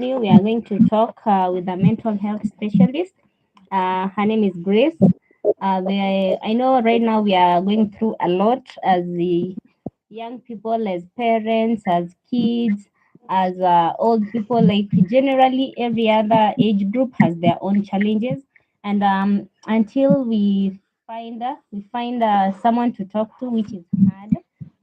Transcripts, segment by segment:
interview. We are going to talk with a mental health specialist. Her name is Grace. I know right now we are going through a lot as the young people, as parents, as kids, as old people. Like generally, every other age group has their own challenges, and until we find someone to talk to, which is hard,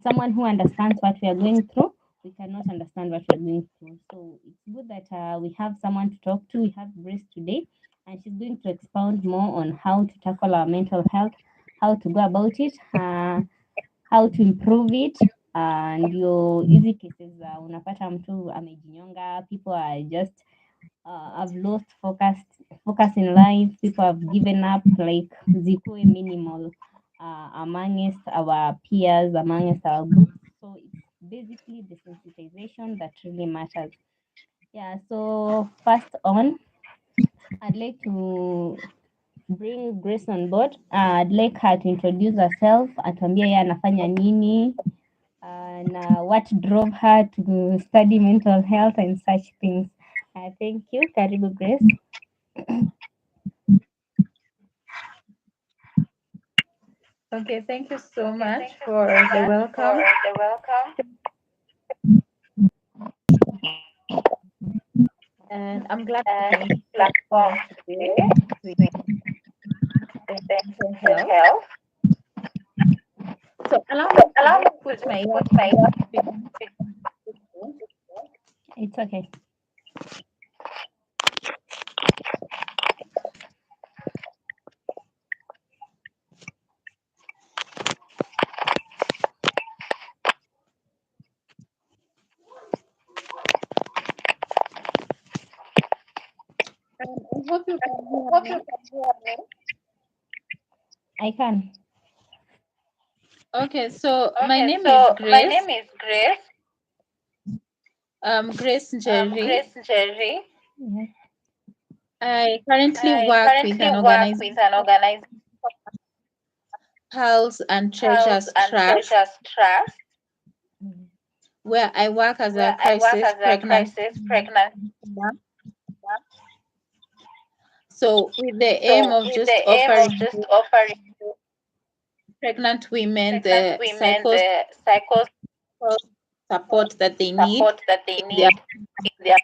someone who understands what we are going through, we cannot understand what we are going through. So it's good that we have someone to talk to. We have Grace today, and she's going to expound more on how to tackle our mental health, how to go about it, how to improve it. Ndio hizi cases za unapata mtu amejinyonga, people are just have lost focus in life, people have given up, like zikuwe minimal amongst our peers, amongst our groups. So it's basically the sensitization that really matters. Yeah, so first on, I'd like to bring Grace on board. I'd like her to introduce herself, atuambie yeye anafanya nini, and what drove her to study mental health and such things. Thank you. Karibu Grace. Okay, thank you so much for the welcome. And I'm glad to be on this platform today with mental health. So allow me to just put my earpiece. It's okay. I hope you can hear me. I can. Okay, so my name is Grace. Grace Njeri. Yes. I currently work with an organization, Pearls and Treasures Trust, where I work as a crisis pregnancy. So with the aim of just offering pregnant women the psychosocial support that they need in their,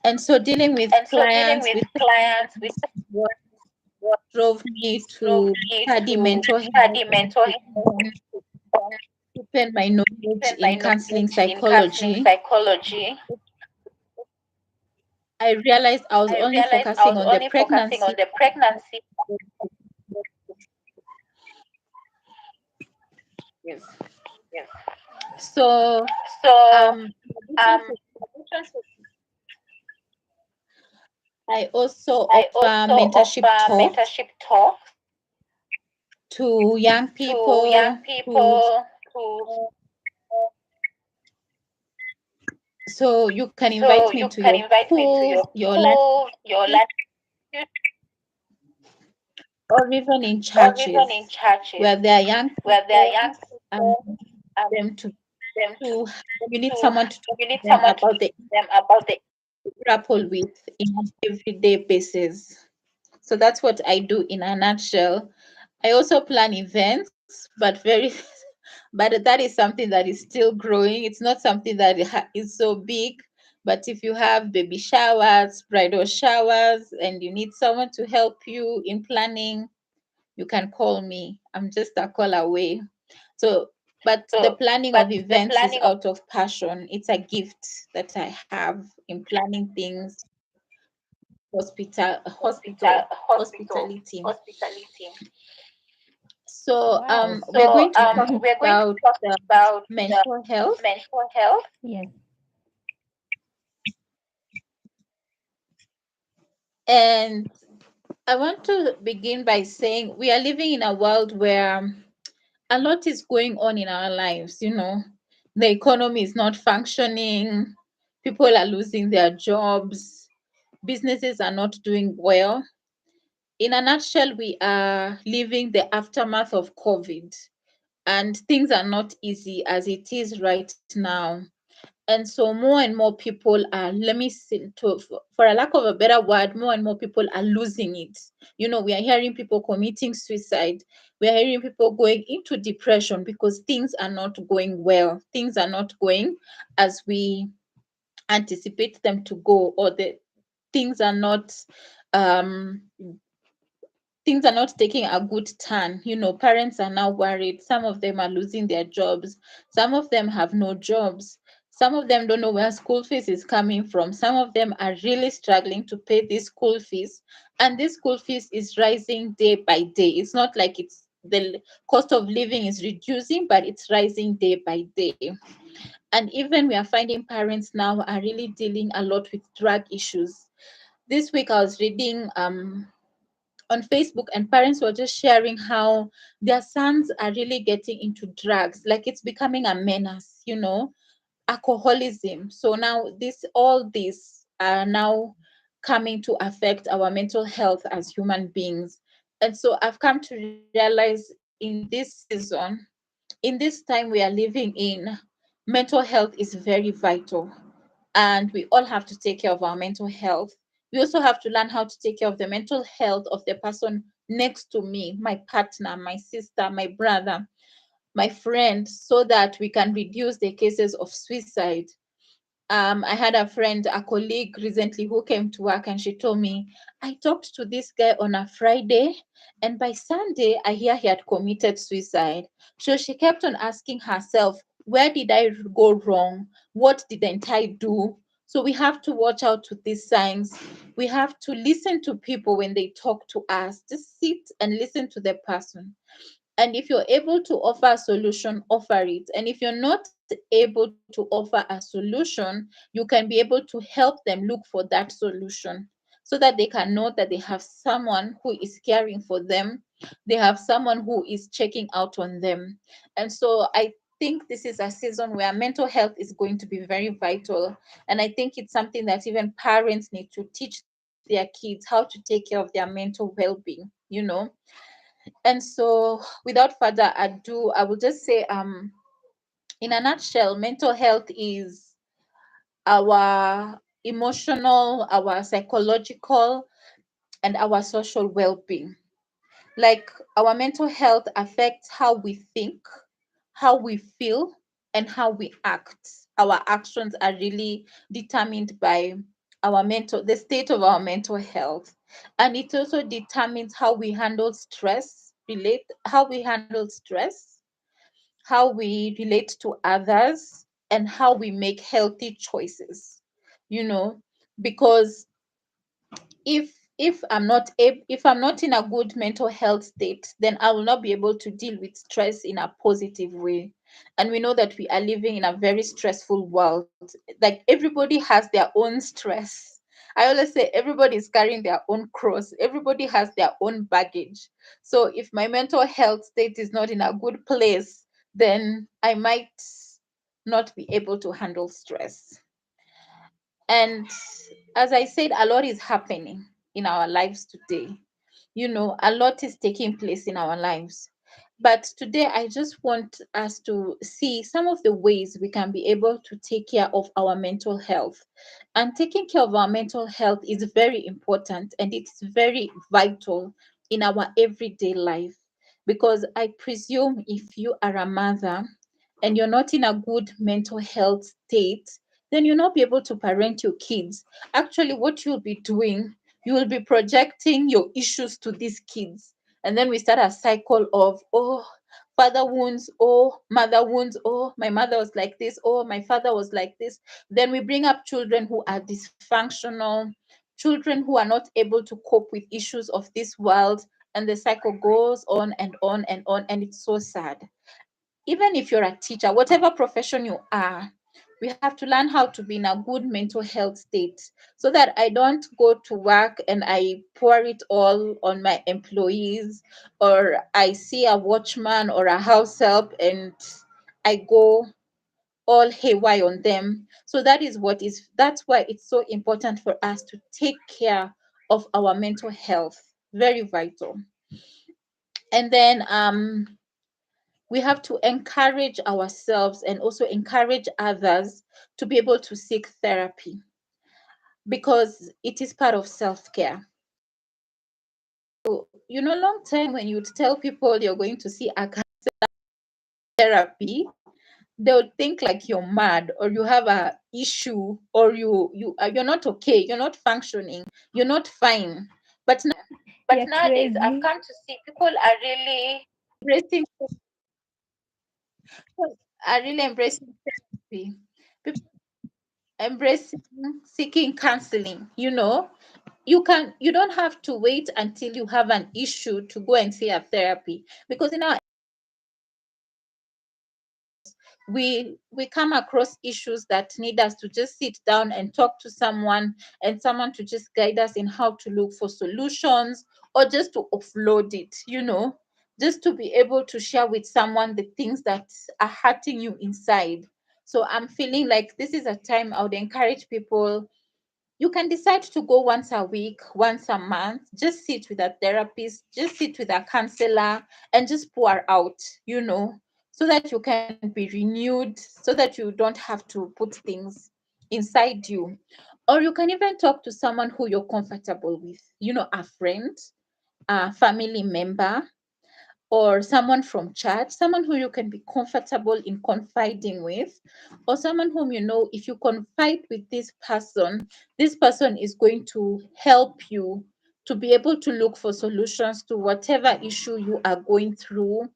and so dealing with clients with what drove me to study mental health and to deepen my knowledge in counseling psychology. I realized I was only focusing on the pregnancy. Yes. So in addition to I also offer mentorship talks to young people who, so you can invite me to your schools, your lectures, or even in churches where there are young people and them to you need someone to talk to them about the grapple with in an everyday basis. So that's what I do in a nutshell. I also plan events, but but that is something that is still growing. It's not something that is so big. But if you have baby showers, bridal showers, and you need someone to help you in planning, you can call me. I'm just a call away. So, but the planning of events is out of passion. It's a gift that I have in planning things, hospitality. So Wow. we're going to talk about mental health. Yes. And I want to begin by saying we are living in a world where a lot is going on in our lives. The economy is not functioning, people are losing their jobs, businesses are not doing well. In a nutshell, we are living the aftermath of COVID, and things are not easy as it is right now. And so more and more people are, let me say, for a lack of a better word, more and more people are losing it. We are hearing people committing suicide. We are hearing people going into depression because things are not going well. Things are not going as we anticipate them to go, or the things are not um things are not taking a good turn. Parents are now worried. Some of them are losing their jobs. Some of them have no jobs. Some of them don't know where school fees is coming from. Some of them are really struggling to pay this school fees. And this school fees is rising day by day. It's not like it's the cost of living is reducing, but it's rising day by day. And even we are finding parents now are really dealing a lot with drug issues. This week I was reading on Facebook, and parents were just sharing how their sons are really getting into drugs, like it's becoming a menace, alcoholism. So now all these are now coming to affect our mental health as human beings. And so I've come to realize in this season, in this time we are living in, mental health is very vital, and we all have to take care of our mental health. We also have to learn how to take care of the mental health of the person next to me, my partner, my sister, my brother, my friend, so that we can reduce the cases of suicide. I had a friend, a colleague recently who came to work, and she told me, I talked to this guy on a Friday, and by Sunday, I hear he had committed suicide. So she kept on asking herself, where did I go wrong? What didn't I do? So we have to watch out to these signs. We have to listen to people when they talk to us. Just sit and listen to the person. And if you're able to offer a solution, offer it. And if you're not able to offer a solution, you can be able to help them look for that solution, so that they can know that they have someone who is caring for them. They have someone who is checking out on them. And so I think this is a season where mental health is going to be very vital. And I think it's something that even parents need to teach their kids how to take care of their mental well-being. And so, without further ado, I will just say, in a nutshell, mental health is our emotional, our psychological, and our social well-being. Like, our mental health affects how we think, how we feel, and how we act. Our actions are really determined by the state of our mental health. And it also determines how we handle stress, how we relate to others, and how we make healthy choices. You know, because if I'm not in a good mental health state, then I will not be able to deal with stress in a positive way. And we know that we are living in a very stressful world. Like, everybody has their own stress. I always say everybody is carrying their own cross, everybody has their own baggage. So if my mental health state is not in a good place, then I might not be able to handle stress. And as I said, a lot is happening in our lives today. A lot is taking place in our lives. But today, I just want us to see some of the ways we can be able to take care of our mental health. And taking care of our mental health is very important, and it's very vital in our everyday life. Because I presume if you are a mother and you're not in a good mental health state, then you'll not be able to parent your kids. Actually, what you'll be doing, you will be projecting your issues to these kids. And then we start a cycle of, oh, father wounds, oh, mother wounds, oh, my mother was like this, oh, my father was like this. Then we bring up children who are dysfunctional, children who are not able to cope with issues of this world. And the cycle goes on and on and on. And it's so sad. Even if you're a teacher, whatever profession you are, we have to learn how to be in a good mental health state, so that I don't go to work and I pour it all on my employees, or I see a watchman or a house help and I go all haywire on them. So that's why it's so important for us to take care of our mental health. Very vital. And then we have to encourage ourselves and also encourage others to be able to seek therapy because it is part of self-care. So, long time when you tell people you're going to see a therapy, they'll think like you're mad or you have a issue or you're not okay, you're not functioning, you're not fine. But You're nowadays I've crazy. come to see people are really embracing therapy. People embracing seeking counseling. You don't have to wait until you have an issue to go and see a therapy, because in our we come across issues that need us to just sit down and talk to someone, and someone to just guide us in how to look for solutions, or just to offload it, just to be able to share with someone the things that are hurting you inside. So I'm feeling like this is a time I would encourage people. You can decide to go once a week, once a month, just sit with a therapist, just sit with a counselor, and just pour out, so that you can be renewed, so that you don't have to put things inside you. Or you can even talk to someone who you're comfortable with, a friend, a family member, or someone from church, someone who you can be comfortable in confiding with, or someone whom if you confide with this person is going to help you to be able to look for solutions to whatever issue you are going through,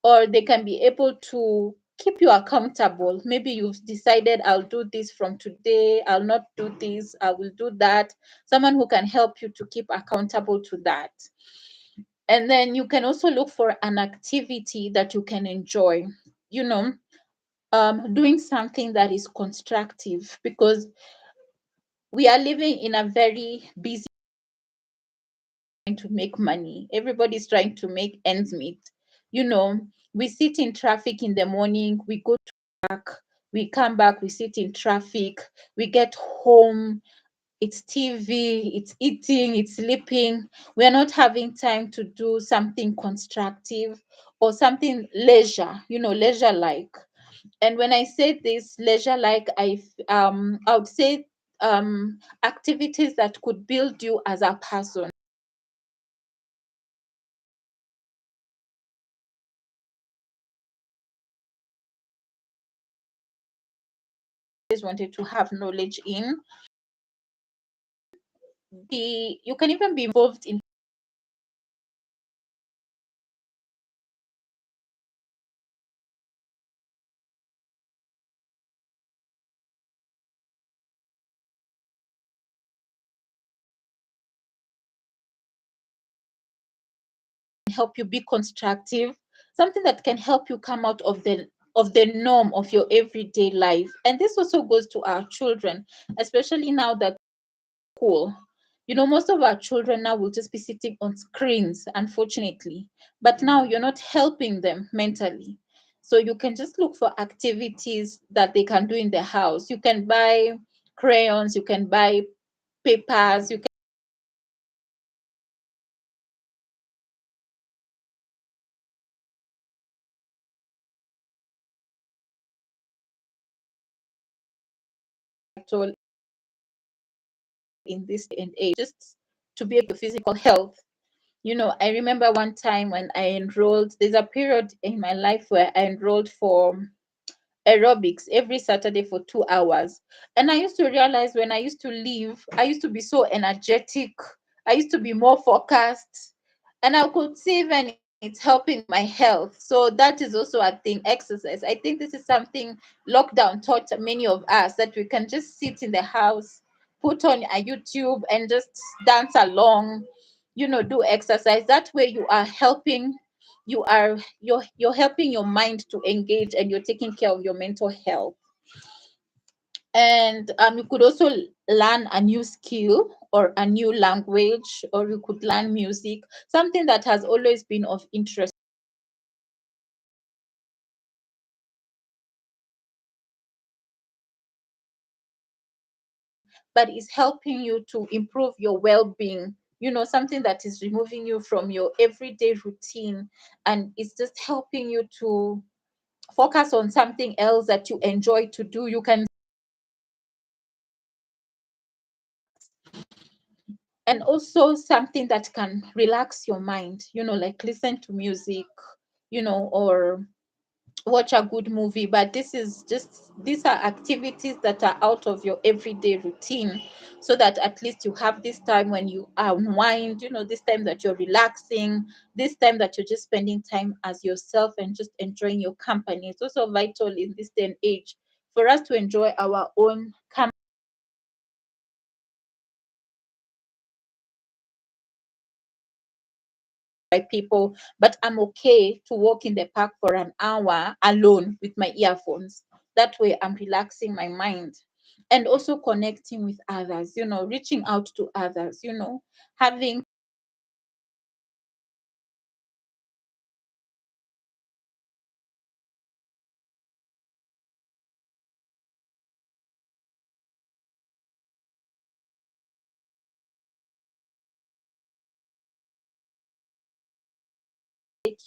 or they can be able to keep you accountable. Maybe you've decided, I'll do this from today, I'll not do this, I will do that. Someone who can help you to keep accountable to that. And then you can also look for an activity that you can enjoy, you know, doing something that is constructive, because we are living in a very busy to make money. Everybody's trying to make ends meet. You know, we sit in traffic in the morning, we go to work, we come back, we sit in traffic, we get home, it's TV, it's eating, it's sleeping. We're not having time to do something constructive or something leisure like. And when I say this leisure like, I would say activities that could build you as a person. Just wanted to have knowledge in. You can even be involved in help you be constructive, something that can help you come out of the norm of your everyday life. And this also goes to our children, especially now that school. Most of our children now will just be sitting on screens, unfortunately. But now you're not helping them mentally. So you can just look for activities that they can do in the house. You can buy crayons, you can buy papers, you can actual in this day and age, just to be able to physical health. I remember one time when I enrolled, there's a period in my life where I enrolled for aerobics every Saturday for 2 hours. And I used to realize when I used to leave, I used to be so energetic. I used to be more focused. And I could see even it's helping my health. So that is also a thing, exercise. I think this is something lockdown taught many of us, that we can just sit in the house, put on a YouTube and just dance along, do exercise. That way you're helping your mind to engage, and you're taking care of your mental health. And you could also learn a new skill or a new language, or you could learn music, something that has always been of interest but is helping you to improve your well-being. something that is removing you from your everyday routine, and it's just helping you to focus on something else that you enjoy to do. You can, and also something that can relax your mind, like listen to music, or watch a good movie. But these are activities that are out of your everyday routine, so that at least you have this time when you unwind, this time that you're relaxing, this time that you're just spending time as yourself and just enjoying your company. It's also vital in this day and age for us to enjoy our own company by people, but I'm okay to walk in the park for an hour alone with my earphones. That way, I'm relaxing my mind and also connecting with others, reaching out to others, having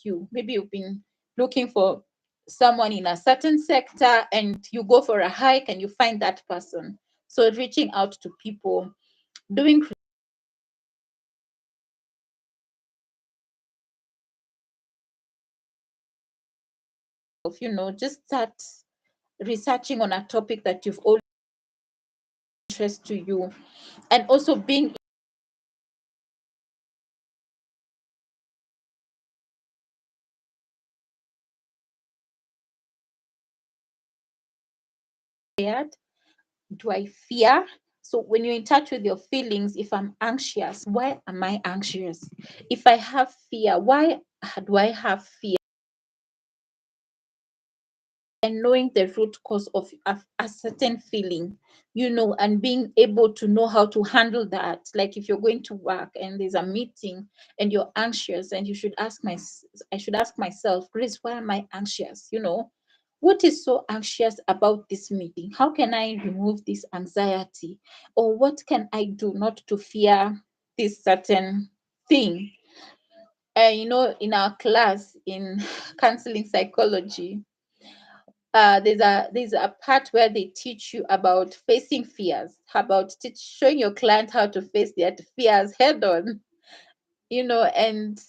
you. Maybe you've been looking for someone in a certain sector and you go for a hike and you find that person. So, reaching out to people, doing, just start researching on a topic that you've always interest to you, and also being scared. Do I fear? So when you're in touch with your feelings, if I'm anxious, why am I anxious? If I have fear, why do I have fear? And knowing the root cause of a certain feeling, and being able to know how to handle that. Like if you're going to work and there's a meeting and you're anxious, and I should ask myself, Grace, why am I anxious? What is so anxious about this meeting? How can I remove this anxiety? Or what can I do not to fear this certain thing? In our class in counseling psychology, there's a part where they teach you about facing fears, about showing your client how to face their fears head on, and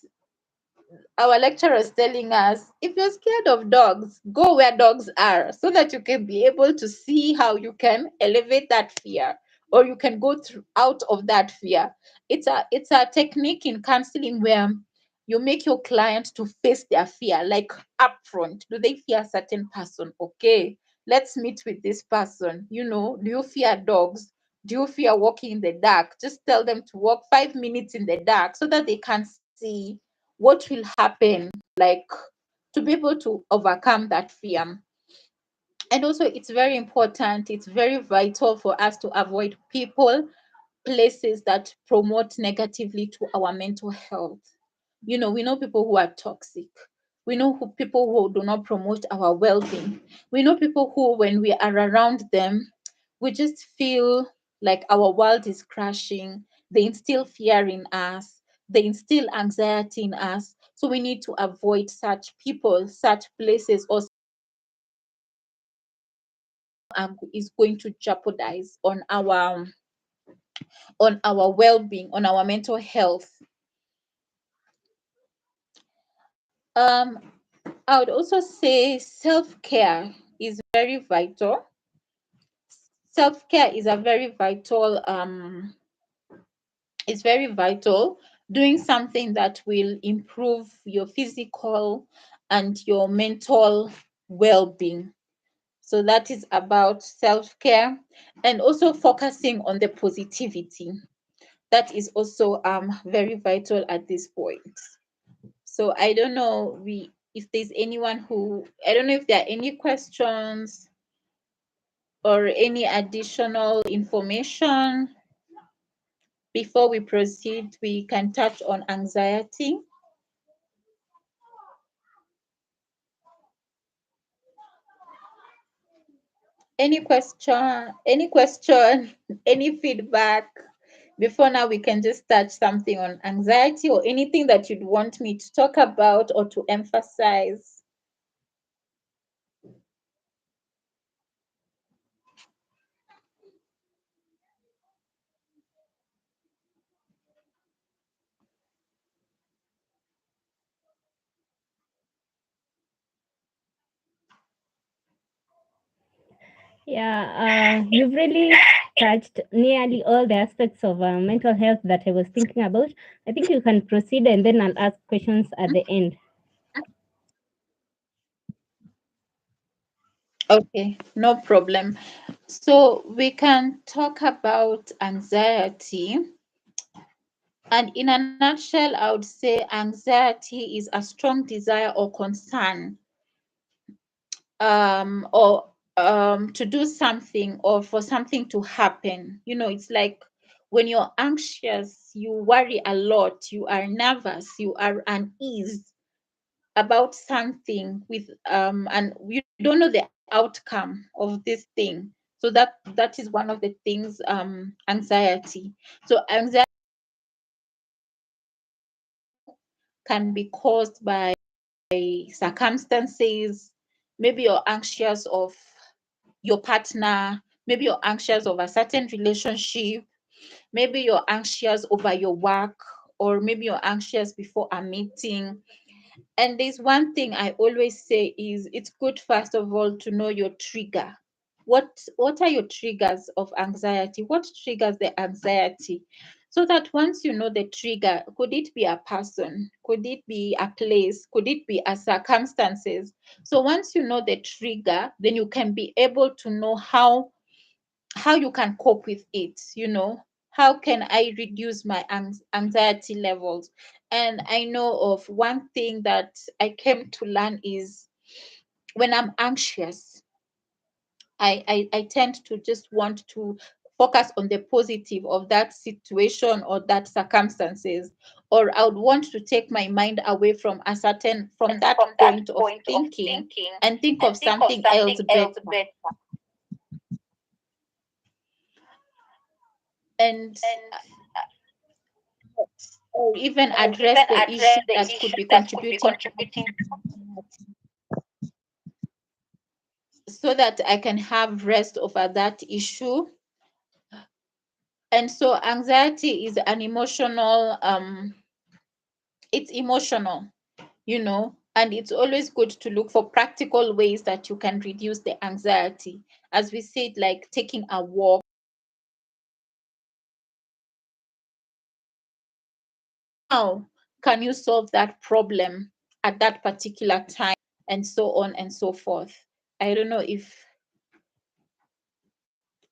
our lecturer is telling us, if you're scared of dogs, go where dogs are, so that you can be able to see how you can elevate that fear, or you can go through out of that fear. It's a technique in counseling where you make your client to face their fear, like upfront. Do they fear a certain person? Okay, let's meet with this person. Do you fear dogs? Do you fear walking in the dark? Just tell them to walk 5 minutes in the dark so that they can see what will happen, like to be able to overcome that fear. And also, it's very important, it's very vital for us to avoid people, places that promote negatively to our mental health. We know people who are toxic. We know people who do not promote our well-being. We know people who, when we are around them, we just feel like our world is crashing. They instill fear in us. They instill anxiety in us. So we need to avoid such people, such places, or is going to jeopardize on our well-being, on our mental health. Um, I would also say self-care is very vital. Self-care is a very vital it's very vital. Doing something that will improve your physical and your mental well-being. So that is about self-care, and also focusing on the positivity. That is also very vital at this point. So I don't know if there's anyone who, I don't know if there are any questions or any additional information. Before we proceed, we can touch on anxiety. Any question, any feedback, before now we can just touch something on anxiety or anything that you'd want me to talk about or to emphasize. Yeah, you've really touched nearly all the aspects of mental health that I was thinking about. I think you can proceed and then I'll ask questions at the end. Okay, no problem. So we can talk about anxiety. And in a nutshell, I would say anxiety is a strong desire or concern or to do something or for something to happen. It's like when you're anxious, you worry a lot, you are nervous, you are uneasy about something with and you don't know the outcome of this thing. So that is one of the things, anxiety. So anxiety can be caused by circumstances. Maybe you're anxious of your partner, maybe you're anxious of a certain relationship, maybe you're anxious over your work, or maybe you're anxious before a meeting. And there's one thing I always say is it's good first of all to know your trigger. What are your triggers of anxiety? What triggers the anxiety? So that once you know the trigger, could it be a person? Could it be a place? Could it be a circumstances? So once you know the trigger, then you can be able to know how you can cope with it. How can I reduce my anxiety levels? And I know of one thing that I came to learn is when I'm anxious, I tend to just want to focus on the positive of that situation or that circumstances, or I would want to take my mind away from that point of thinking and think of something else better, and or even address the issue that could be contributing to anxiety, so that I can have rest over that issue. And so anxiety is an emotional, it's emotional, and it's always good to look for practical ways that you can reduce the anxiety. As we said, like taking a walk. How can you solve that problem at that particular time, and so on and so forth? I don't know if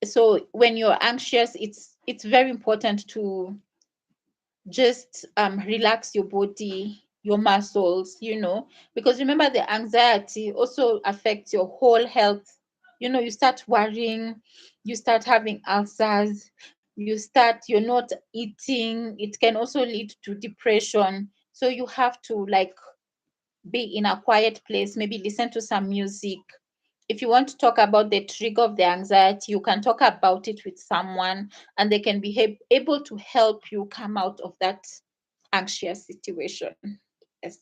so. When you're anxious, it's very important to just relax your body, your muscles, because remember the anxiety also affects your whole health. You start worrying, you start having ulcers, you're not eating. It can also lead to depression. So you have to like be in a quiet place, maybe listen to some music. If you want to talk about the trigger of the anxiety, you can talk about it with someone, and they can be able to help you come out of that anxious situation. Yes.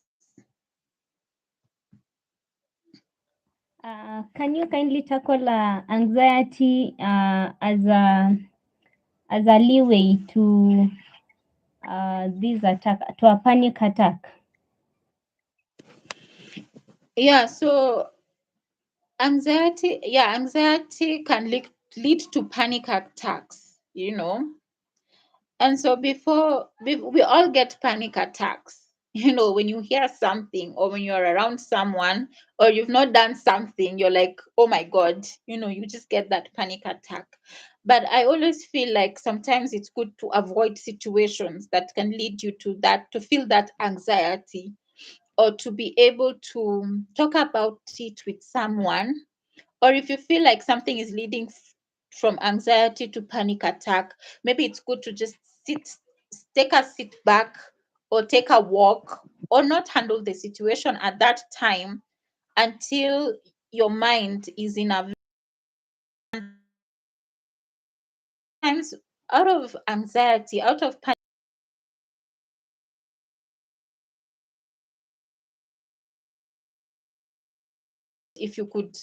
Can you kindly tackle anxiety as a leeway to this attack, to a panic attack? Yeah, so anxiety can lead to panic attacks. And so before we all get panic attacks, when you hear something or when you're around someone or you've not done something, you're like, oh my God, you just get that panic attack. But I always feel like sometimes it's good to avoid situations that can lead you to feel that anxiety, or to be able to talk about it with someone. Or if you feel like something is leading from anxiety to panic attack, maybe it's good to just sit, take a sit back, or take a walk, or not handle the situation at that time until your mind is in a times out of anxiety, out of panic, if you could,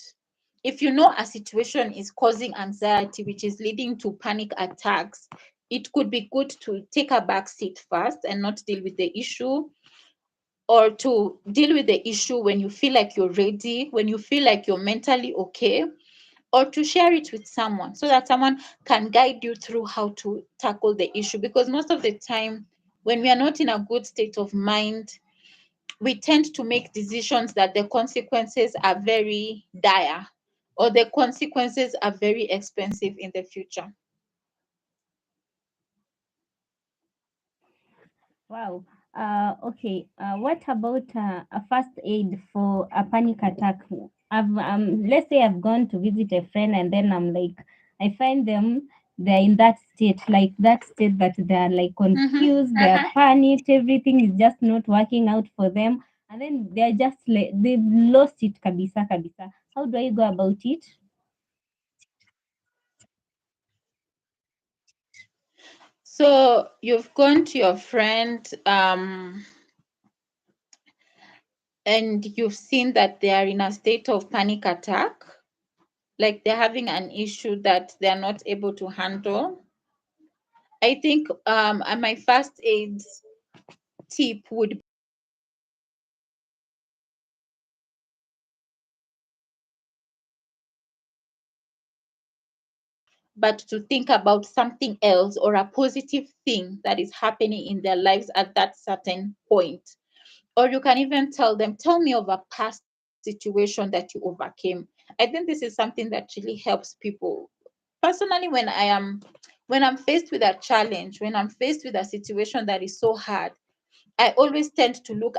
if you know a situation is causing anxiety which is leading to panic attacks, it could be good to take a back seat first and not deal with the issue, or to deal with the issue when you feel like you're ready, when you feel like you're mentally okay, or to share it with someone so that someone can guide you through how to tackle the issue. Because most of the time, when we are not in a good state of mind, we tend to make decisions that the consequences are very dire, or the consequences are very expensive in the future. Wow. Okay. What about a first aid for a panic attack? Let's say I've gone to visit a friend, and then I'm like, I find them, they're in that state, like that state that they're like Mm-hmm. confused, they're panicked, everything is just not working out for them, and then they're just like they've lost it, kabisa kabisa. How do I go about it? So you've gone to your friend, and you've seen that they are in a state of panic attack, like they're having an issue that they're not able to handle. I think my first aid tip would, but to think about something else or a positive thing that is happening in their lives at that certain point. Or you can even tell them, tell me of a past situation that you overcame. I think this is something that really helps people. Personally, when I'm faced with a challenge, when I'm faced with a situation that is so hard, I always tend to look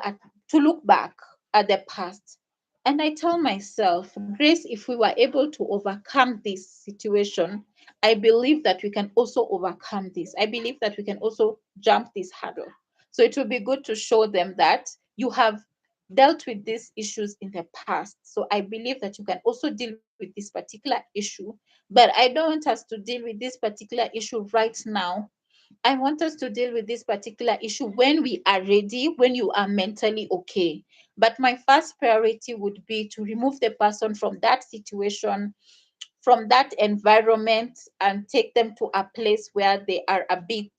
back at the past. And I tell myself, Grace, if we were able to overcome this situation, I believe that we can also overcome this. I believe that we can also jump this hurdle. So it will be good to show them that you have dealt with these issues in the past. So I believe that you can also deal with this particular issue, but I don't want us to deal with this particular issue right now. I want us to deal with this particular issue when we are ready, when you are mentally okay. But my first priority would be to remove the person from that situation, from that environment, and take them to a place where they are a bit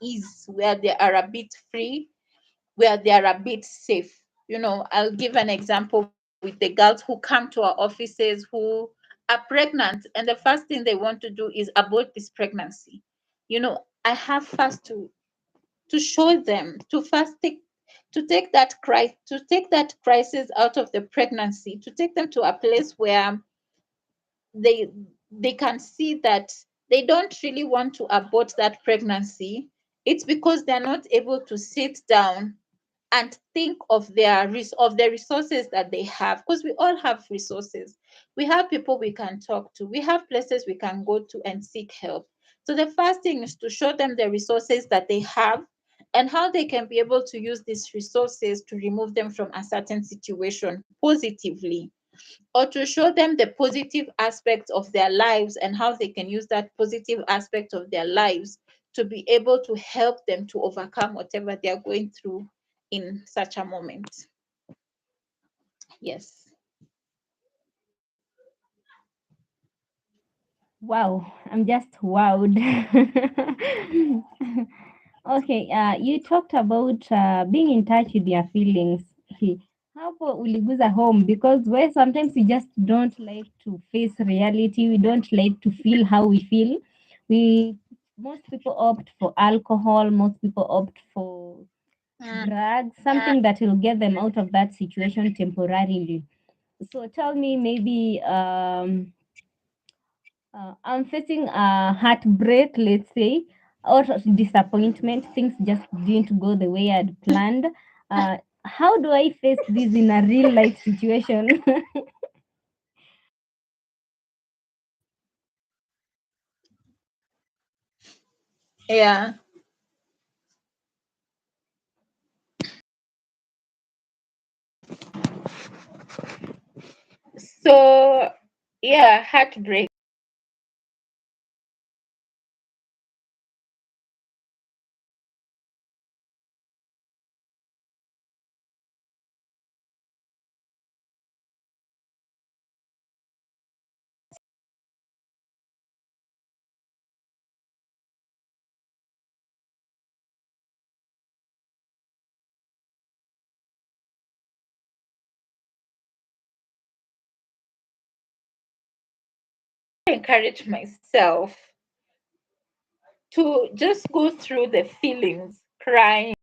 ease, where they are a bit free, where they are a bit safe. I'll give an example with the girls who come to our offices who are pregnant, and the first thing they want to do is abort this pregnancy. I have first to show them to first take that crisis out of the pregnancy, to take them to a place where they they can see that they don't really want to abort that pregnancy. It's because they're not able to sit down and think of of the resources that they have, because we all have resources. We have people we can talk to, we have places we can go to and seek help. So the first thing is to show them the resources that they have and how they can be able to use these resources to remove them from a certain situation positively, or to show them the positive aspects of their lives and how they can use that positive aspect of their lives to be able to help them to overcome whatever they are going through in such a moment. Yes. Wow, I'm just wowed. Okay, you talked about being in touch with your feelings. Okay, hapo uliguza home because where sometimes we just don't like to face reality. We don't like to feel how we feel. We Most people opt for alcohol. Most people opt for Mm. drugs, something that will get them out of that situation temporarily. So tell me, maybe I'm facing a heartbreak, let's say, or disappointment. Things just didn't go the way I'd planned. How do I face this in a real life situation? Yeah. So, yeah, heartbreak. encourage myself to just go through the feelings, crying,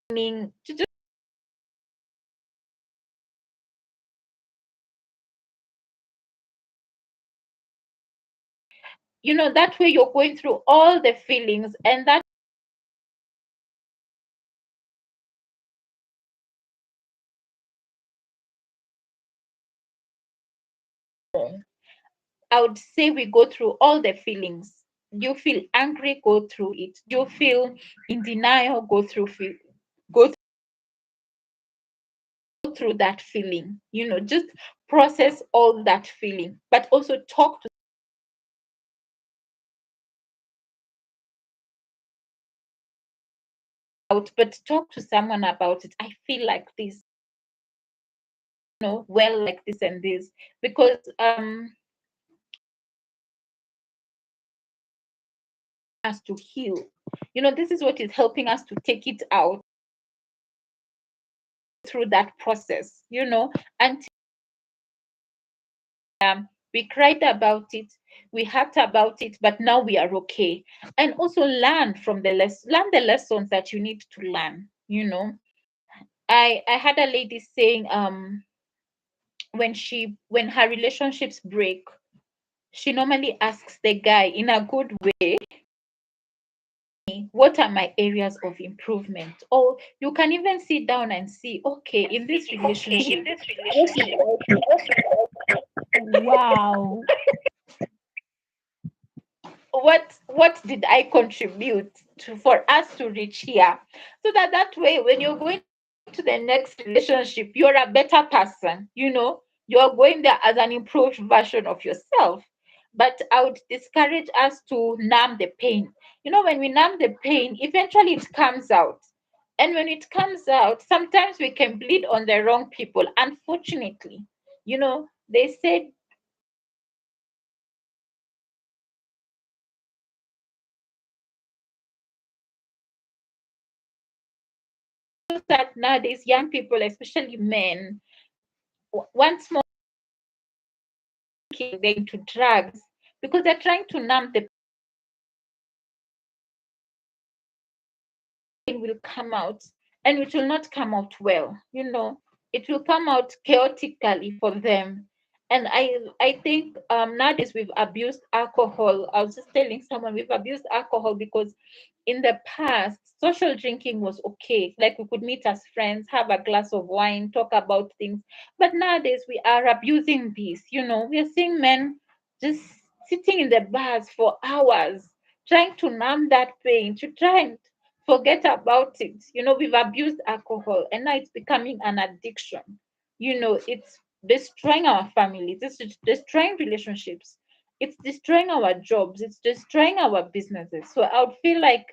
to just, that way you're going through all the feelings, and that I would say we go through all the feelings. You feel angry, go through it. You feel in denial, go through that feeling. Just process all that feeling, but also talk to but talk to someone about it. I feel like this, well, like this and this, because us to heal. This is what is helping us to take it out through that process. And we cried about it, we hurt about it, but now we are okay. And also learn the lessons that you need to learn. I had a lady saying, when her relationships break, she normally asks the guy in a good way, what are my areas of improvement? Or you can even sit down and see, okay, in this relationship, what is Wow. what did I contribute to for us to reach here? So that way, when you're going to the next relationship, you're a better person. You're going there as an improved version of yourself. But I would discourage us to numb the pain. When we numb the pain, eventually it comes out. And when it comes out, sometimes we can bleed on the wrong people. Unfortunately, they said that nowadays young people, especially men, once more they're into drugs because they're trying to numb the pain will come out, and it will not come out well. It will come out chaotically for them. And I think nowadays we've abused alcohol. I was just telling someone we've abused alcohol because in the past, social drinking was okay. Like we could meet as friends, have a glass of wine, talk about things. But nowadays we are abusing this. We are seeing men just sitting in the bars for hours, trying to numb that pain, to try and forget about it. We've abused alcohol, and now it's becoming an addiction. It's destroying our families, it's destroying relationships, it's destroying our jobs, it's destroying our businesses. So I would feel like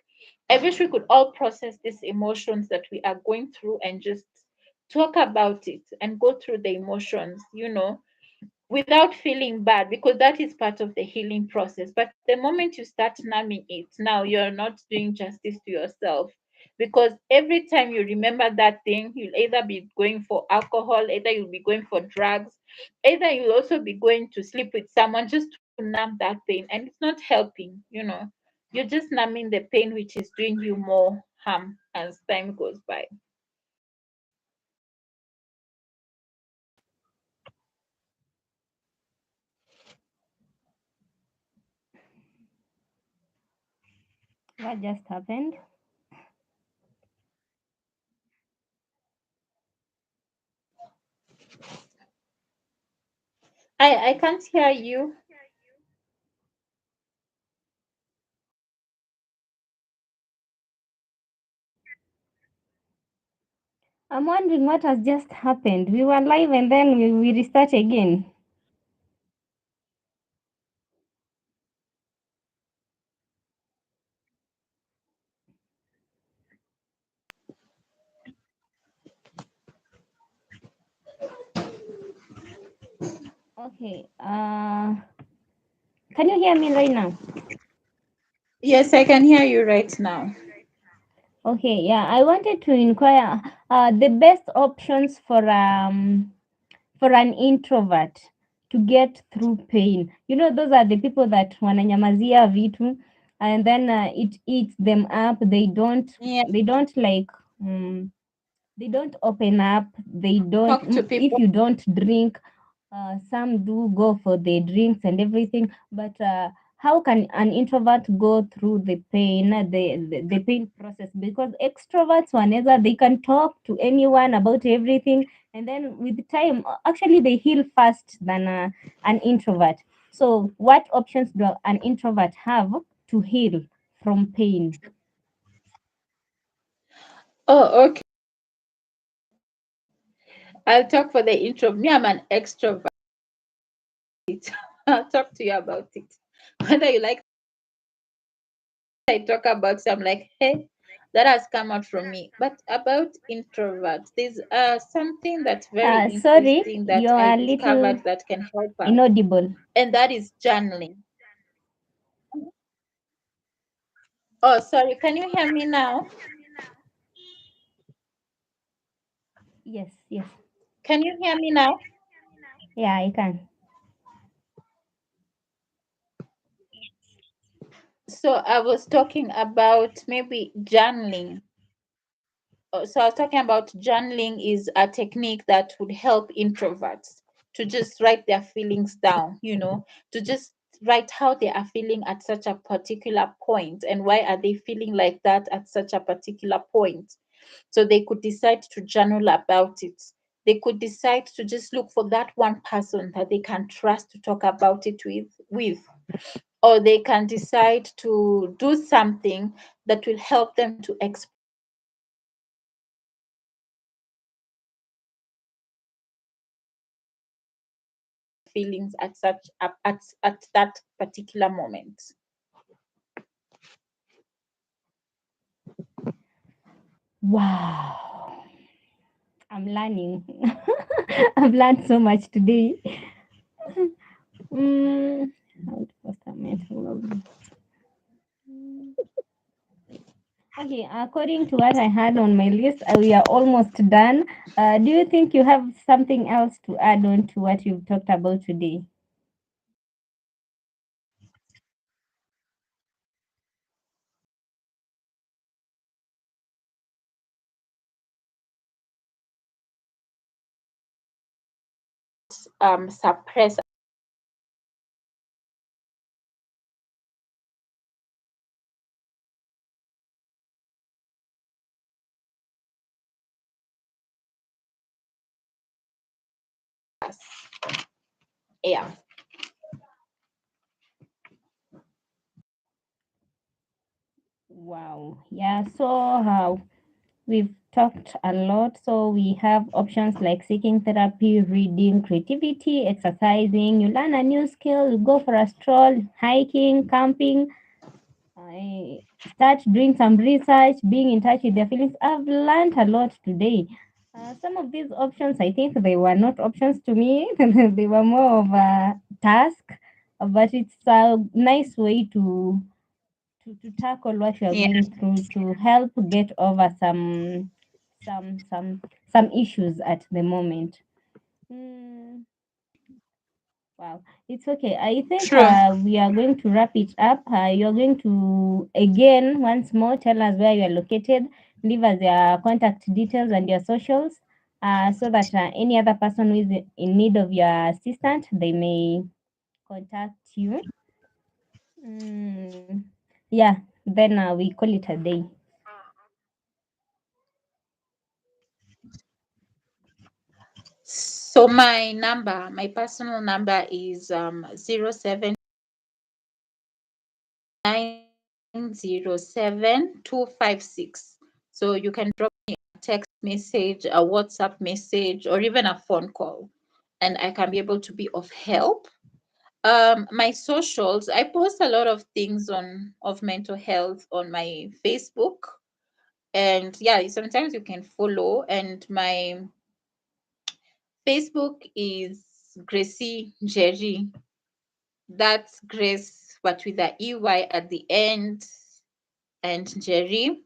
I wish we could all process these emotions that we are going through and just talk about it and go through the emotions, without feeling bad, because that is part of the healing process. But the moment you start numbing it, now you're not doing justice to yourself, because every time you remember that thing, you'll either be going for alcohol, either you'll be going for drugs, either you'll also be going to sleep with someone just to numb that pain, and it's not helping. You're just numbing the pain, which is doing you more harm as time goes by. What just happened? I can't hear you. I'm wondering what has just happened. We were live and then we restart again. Okay. Can you hear me right now? Yes, I can hear you right now. Okay, yeah, I wanted to inquire. The best options for an introvert to get through pain. You know, those are the people that wananyamazia vitu, and then it eats them up. Yeah, They don't like. Um, they don't open up. They don't. talk to If people. you don't drink, some do go for the drinks and everything, but how can an introvert go through the pain, the pain process? Because extroverts, whenever they can talk to anyone about everything, and then with time, actually, they heal fast than an introvert. So, what options do an introvert have to heal from pain? Oh, okay. I'll talk for the intro. Me, I'm an extrovert. I'll talk to you about it. Whether you like I talk about, so I'm like, hey, that has come out from me. But about introverts, there's something that's very Sorry, interesting that you're I a little discovered that can help us, inaudible. and that is journaling. Oh, sorry, can you hear me now? Yes, yes. Can you hear me now? Yeah, I can. So I was talking about maybe journaling. So I was talking about journaling is a technique that would help introverts to just write their feelings down, to just write how they are feeling at such a particular point and why are they feeling like that at such a particular point. So they could decide to journal about it. They could decide to just look for that one person that they can trust to talk about it with, or they can decide to do something that will help them to express feelings at that particular moment. Wow, I'm learning. I've learned so much today. Mm, how to foster mental well-being. Okay, according to what I had on my list, we are almost done. Do you think you have something else to add on to what you've talked about today? Suppress us. Yeah. Wow. Yeah. So we've talked a lot. So we have options like seeking therapy, reading, creativity, exercising. You learn a new skill. You go for a stroll, hiking, camping. I start doing some research, being in touch with their feelings. I've learned a lot today. Some of these options, I think they were not options to me. They were more of a task, but it's a nice way to tackle what you are Yeah. going through to help get over some issues at the moment. Mm, wow, it's okay. I think True. we are going to wrap it up. You're going to again once more tell us where you are located, leave us your contact details and your socials, so that any other person who is in need of your assistance they may contact you. Mm, yeah, then we call it a day. So my personal number is 07907256. So you can drop me a text message, a WhatsApp message, or even a phone call, and I can be able to be of help. My socials, I post a lot of things on of mental health on my Facebook, and yeah, sometimes you can follow. And my Facebook is Gracie Jerry. That's Grace, but with the EY at the end, and Jerry.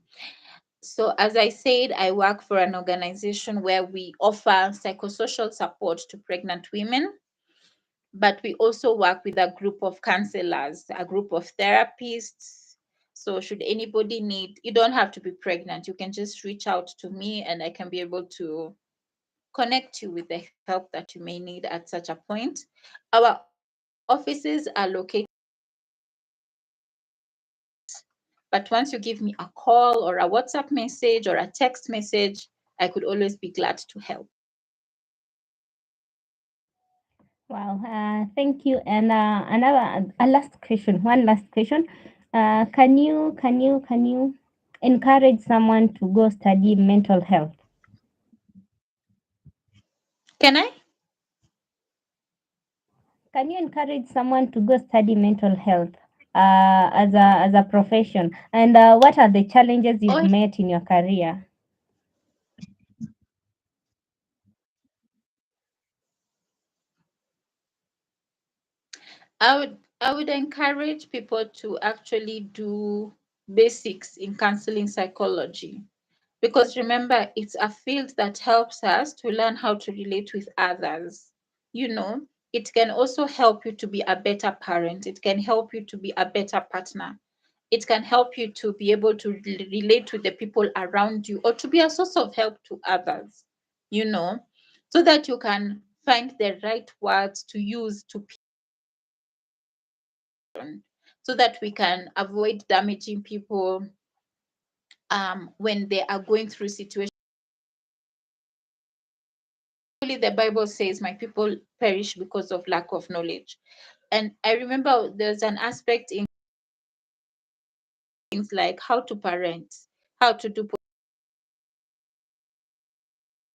So, as I said, I work for an organization where we offer psychosocial support to pregnant women, but we also work with a group of counselors, a group of therapists. So, should anybody need, you don't have to be pregnant, you can just reach out to me and I can be able to connect you with the help that you may need at such a point. Our offices are located but once you give me a call or a WhatsApp message or a text message, I could always be glad to help. Wow, thank you. And another, a last question, one last question. Can you encourage someone to go study mental health? Can I? Can you encourage someone to go study mental health as a profession? And what are the challenges you've Oh, met in your career? I would encourage people to actually do basics in counseling psychology because remember it's a field that helps us to learn how to relate with others. You know, it can also help you to be a better parent, it can help you to be a better partner, it can help you to be able to relate with the people around you or to be a source of help to others, you know, so that you can find the right words to use to so that we can avoid damaging people when they are going through situations. Only the Bible says, "My people perish because of lack of knowledge." And I remember there's an aspect in things like how to parent, how to do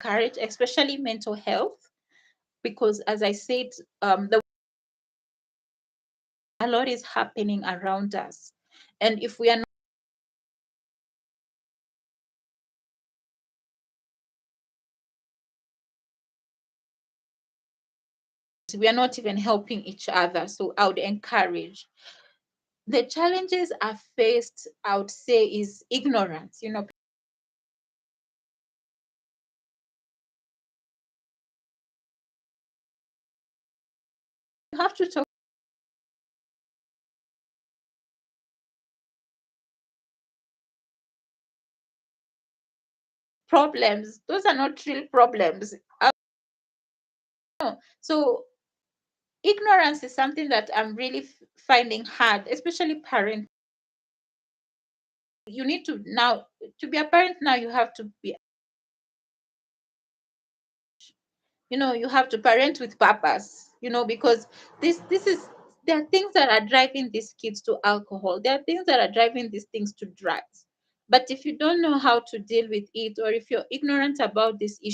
courage, especially mental health, because as I said, a lot is happening around us, and if we are not, we are not even helping each other. So I would encourage the challenges are faced, I would say, is ignorance. You know, you have to talk problems. Those are not real problems. So ignorance is something that I'm really finding hard, especially parents. You need to now to be a parent now. You have to be, you know, you have to parent with purpose. You know, because this is there are things that are driving these kids to alcohol. There are things that are driving these things to drugs. But if you don't know how to deal with it, or if you're ignorant about this issue,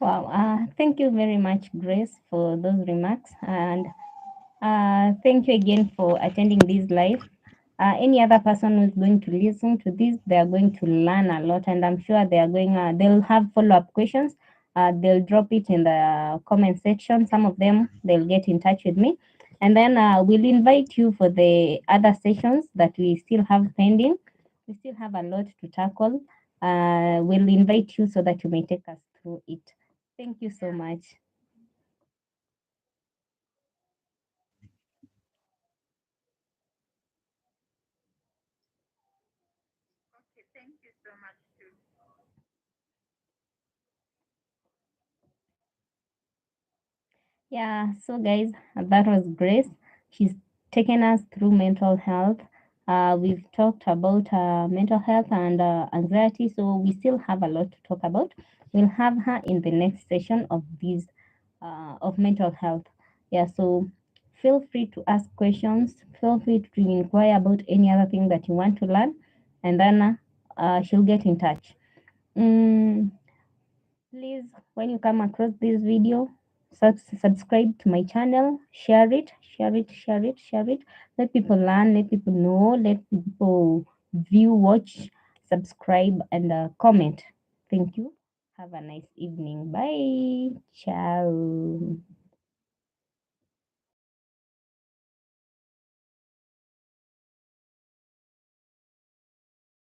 Wow, thank you very much, Grace, for those remarks. And thank you again for attending this live. Any other person who's going to listen to this, they are going to learn a lot, and I'm sure they are going. They'll have follow-up questions. They'll drop it in the comment section. Some of them they'll get in touch with me, and then we'll invite you for the other sessions that we still have pending. We still have a lot to tackle. We'll invite you so that you may take us through it. Thank you so much. Yeah, so guys, that was Grace. She's taken us through mental health. We've talked about mental health and anxiety, so we still have a lot to talk about. We'll have her in the next session of these of mental health. Yeah, so feel free to ask questions. Feel free to inquire about any other thing that you want to learn, and then she'll get in touch. Mm, please, when you come across this video, subscribe to my channel, share it, share it, share it, share it. Let people learn, let people know, let people view, watch, subscribe, and comment. Thank you. Have a nice evening. Bye. Ciao.